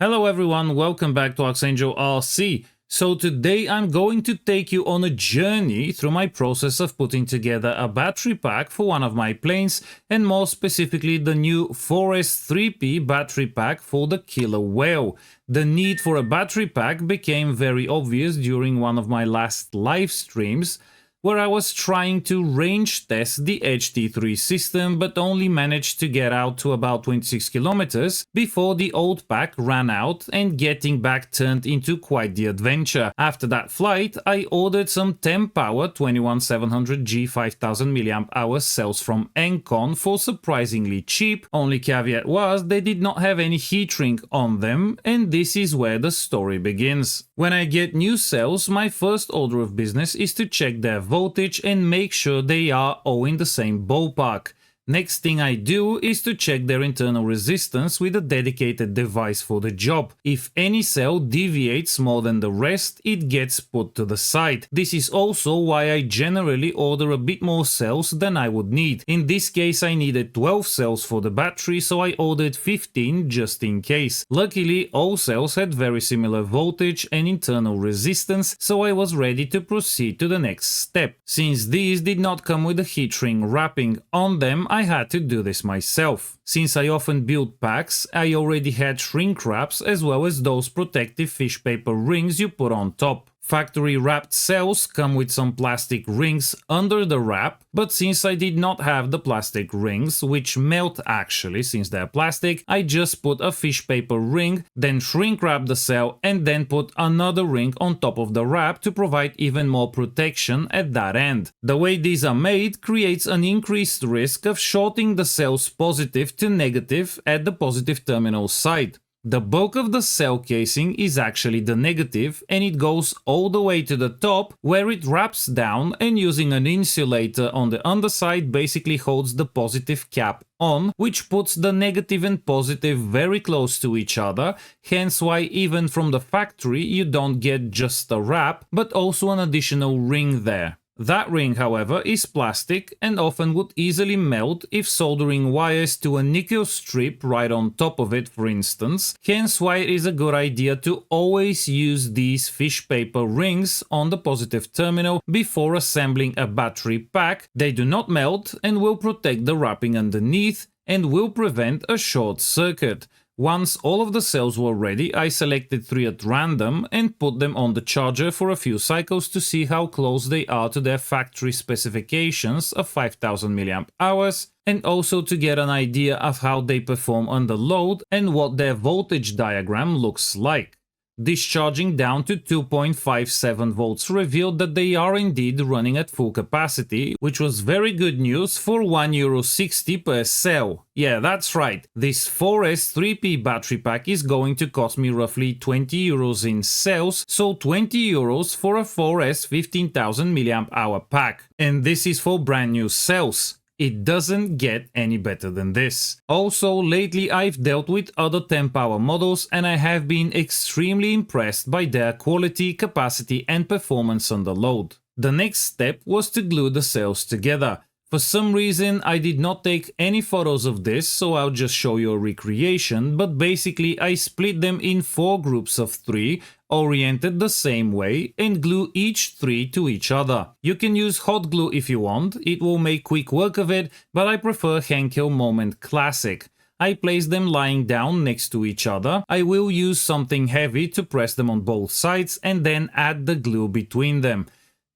Hello everyone, welcome back to AtomRC. So today I'm going to take you on a journey through my process of putting together a battery pack for one of my planes, and more specifically the new 4S3P battery pack for the killer whale. The need for a battery pack became very obvious during one of my last live streams, where I was trying to range test the Edge T3 system, but only managed to get out to about 26 kilometers before the old pack ran out, and getting back turned into quite the adventure. After that flight, I ordered some 10 power 21700G 5000 mAh cells from Encon for surprisingly cheap. Only caveat was they did not have any heat shrink on them, and this is where the story begins. When I get new cells, my first order of business is to check their voltage and make sure they are all in the same ballpark. Next thing I do is to check their internal resistance with a dedicated device for the job. If any cell deviates more than the rest, it gets put to the side. This is also why I generally order a bit more cells than I would need. In this case I needed 12 cells for the battery, so I ordered 15 just in case. Luckily all cells had very similar voltage and internal resistance, so I was ready to proceed to the next step. Since these did not come with a heat shrink wrapping on them, I had to do this myself. Since I often build packs, I already had shrink wraps as well as those protective fish paper rings you put on top. Factory wrapped cells come with some plastic rings under the wrap, but since I did not have the plastic rings, which melt actually since they're plastic, I just put a fish paper ring, then shrink wrap the cell and then put another ring on top of the wrap to provide even more protection at that end. The way these are made creates an increased risk of shorting the cells positive to negative at the positive terminal side. The bulk of the cell casing is actually the negative, and it goes all the way to the top where it wraps down, and using an insulator on the underside basically holds the positive cap on, which puts the negative and positive very close to each other, hence why even from the factory you don't get just a wrap, but also an additional ring there. That ring, however, is plastic and often would easily melt if soldering wires to a nickel strip right on top of it, for instance, hence why it is a good idea to always use these fish paper rings on the positive terminal before assembling a battery pack. They do not melt and will protect the wrapping underneath and will prevent a short circuit. Once all of the cells were ready, I selected 3 at random and put them on the charger for a few cycles to see how close they are to their factory specifications of 5000 mAh, and also to get an idea of how they perform under load and what their voltage diagram looks like. Discharging down to 2.57 volts revealed that they are indeed running at full capacity, which was very good news for €1.60 per cell. Yeah, that's right, this 4S3P battery pack is going to cost me roughly €20 in cells, so €20 for a 4S 15,000 mAh pack. And this is for brand new cells. It doesn't get any better than this. Also, lately I've dealt with other 10 power models and I have been extremely impressed by their quality, capacity and performance under load. The next step was to glue the cells together. For some reason I did not take any photos of this, so I'll just show you a recreation, but basically I split them in 4 groups of 3, oriented the same way, and glue each 3 to each other. You can use hot glue if you want, it will make quick work of it, but I prefer Henkel Moment Classic. I place them lying down next to each other. I will use something heavy to press them on both sides and then add the glue between them.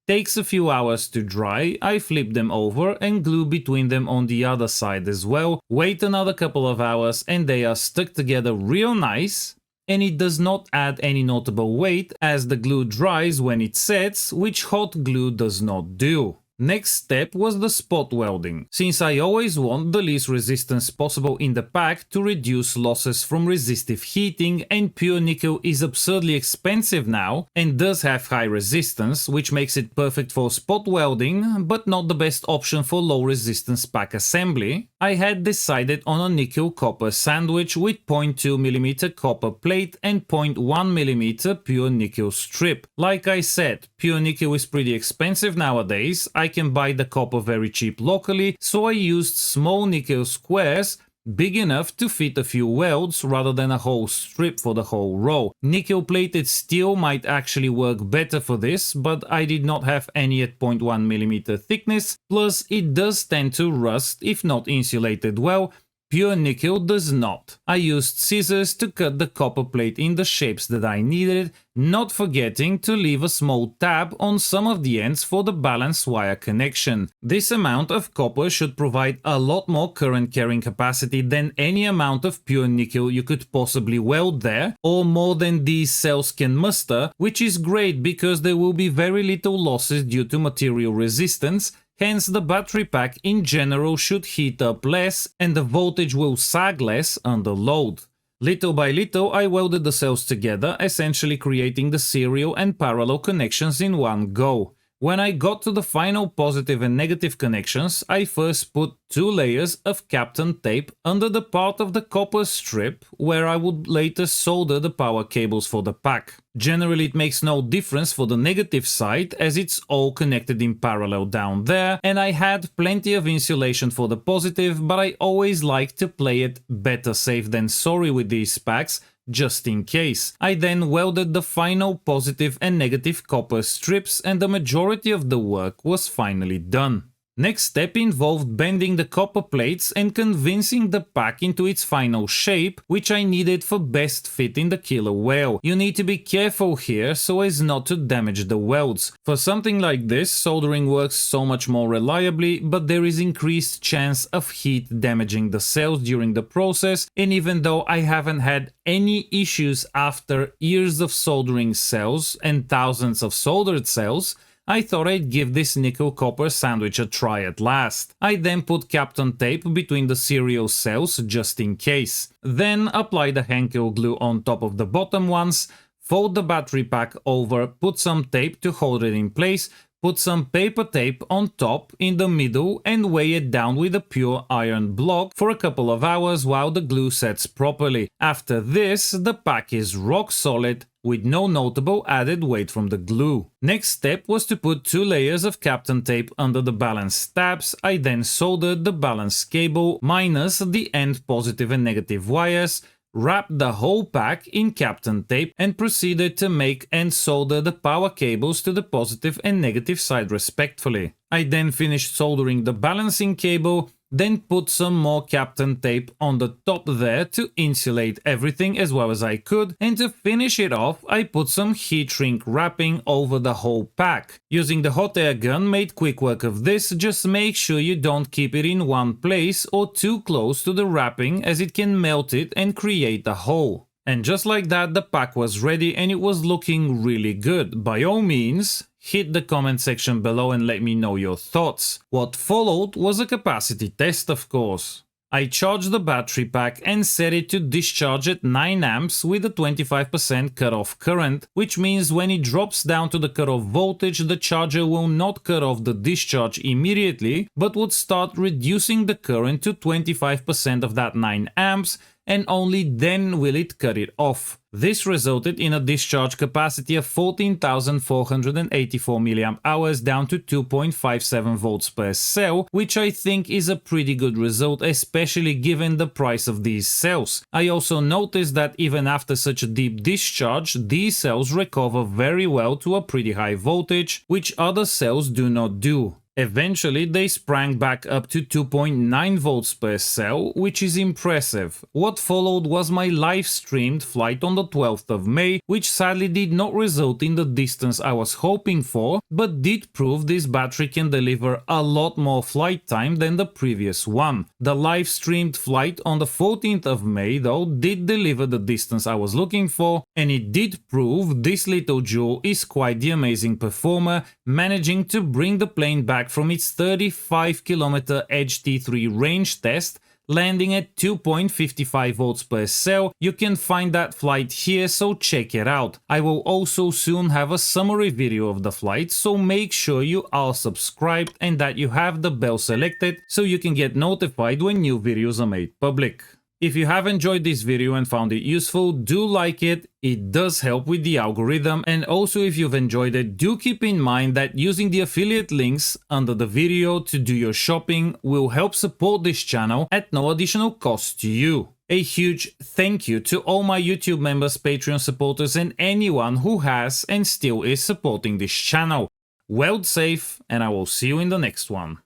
Takes a few hours to dry, I flip them over and glue between them on the other side as well, wait another couple of hours and they are stuck together real nice, and it does not add any notable weight as the glue dries when it sets, which hot glue does not do. Next step was the spot welding. Since I always want the least resistance possible in the pack to reduce losses from resistive heating, and pure nickel is absurdly expensive now and does have high resistance, which makes it perfect for spot welding but not the best option for low resistance pack assembly, I had decided on a nickel copper sandwich with 0.2mm copper plate and 0.1mm pure nickel strip. Like I said, pure nickel is pretty expensive nowadays. I can buy the copper very cheap locally, so I used small nickel squares big enough to fit a few welds rather than a whole strip for the whole row. Nickel plated steel might actually work better for this, but I did not have any at 0.1mm thickness, plus it does tend to rust if not insulated well. Pure nickel does not. I used scissors to cut the copper plate in the shapes that I needed, not forgetting to leave a small tab on some of the ends for the balance wire connection. This amount of copper should provide a lot more current carrying capacity than any amount of pure nickel you could possibly weld there, or more than these cells can muster, which is great because there will be very little losses due to material resistance. Hence, the battery pack in general should heat up less and the voltage will sag less under load. Little by little, I welded the cells together, essentially creating the serial and parallel connections in one go. When I got to the final positive and negative connections, I first put 2 layers of Kapton tape under the part of the copper strip where I would later solder the power cables for the pack. Generally, it makes no difference for the negative side as it's all connected in parallel down there, and I had plenty of insulation for the positive, but I always like to play it better safe than sorry with these packs, just in case. I then welded the final positive and negative copper strips and the majority of the work was finally done. Next step involved bending the copper plates and convincing the pack into its final shape, which I needed for best fit in the killer whale. You need to be careful here so as not to damage the welds. For something like this, soldering works so much more reliably, but there is increased chance of heat damaging the cells during the process, and even though I haven't had any issues after years of soldering cells and thousands of soldered cells, I thought I'd give this nickel-copper sandwich a try at last. I then put Kapton tape between the serial cells just in case. Then apply the Henkel glue on top of the bottom ones, fold the battery pack over, put some tape to hold it in place, put some paper tape on top in the middle and weigh it down with a pure iron block for a couple of hours while the glue sets properly. After this, the pack is rock solid, with no notable added weight from the glue. Next step was to put 2 layers of Kapton tape under the balance tabs. I then soldered the balance cable minus the end positive and negative wires, wrapped the whole pack in Kapton tape and proceeded to make and solder the power cables to the positive and negative side respectively. I then finished soldering the balancing cable, then put some more Kapton tape on the top there to insulate everything as well as I could, and to finish it off I put some heat shrink wrapping over the whole pack. Using the hot air gun made quick work of this, just make sure you don't keep it in one place or too close to the wrapping as it can melt it and create a hole. And just like that, the pack was ready and it was looking really good. By all means, hit the comment section below and let me know your thoughts. What followed was a capacity test, of course. I charged the battery pack and set it to discharge at 9 amps with a 25% cutoff current, which means when it drops down to the cutoff voltage, the charger will not cut off the discharge immediately, but would start reducing the current to 25% of that 9 amps, and only then will it cut it off. This resulted in a discharge capacity of 14,484 mAh down to 2.57 volts per cell, which I think is a pretty good result, especially given the price of these cells. I also noticed that even after such a deep discharge, these cells recover very well to a pretty high voltage, which other cells do not do. Eventually, they sprang back up to 2.9 volts per cell, which is impressive. What followed was my live-streamed flight on the 12th of May, which sadly did not result in the distance I was hoping for, but did prove this battery can deliver a lot more flight time than the previous one. The live-streamed flight on the 14th of May, though, did deliver the distance I was looking for, and it did prove this little jewel is quite the amazing performer, managing to bring the plane back from its 35km Edge T3 range test, landing at 2.55 volts per cell. You can find that flight here, so check it out. I will also soon have a summary video of the flight, so make sure you are subscribed and that you have the bell selected so you can get notified when new videos are made public. If you have enjoyed this video and found it useful, do like it, it does help with the algorithm, and also if you've enjoyed it, do keep in mind that using the affiliate links under the video to do your shopping will help support this channel at no additional cost to you. A huge thank you to all my YouTube members, Patreon supporters, and anyone who has and still is supporting this channel. Weld safe, and I will see you in the next one.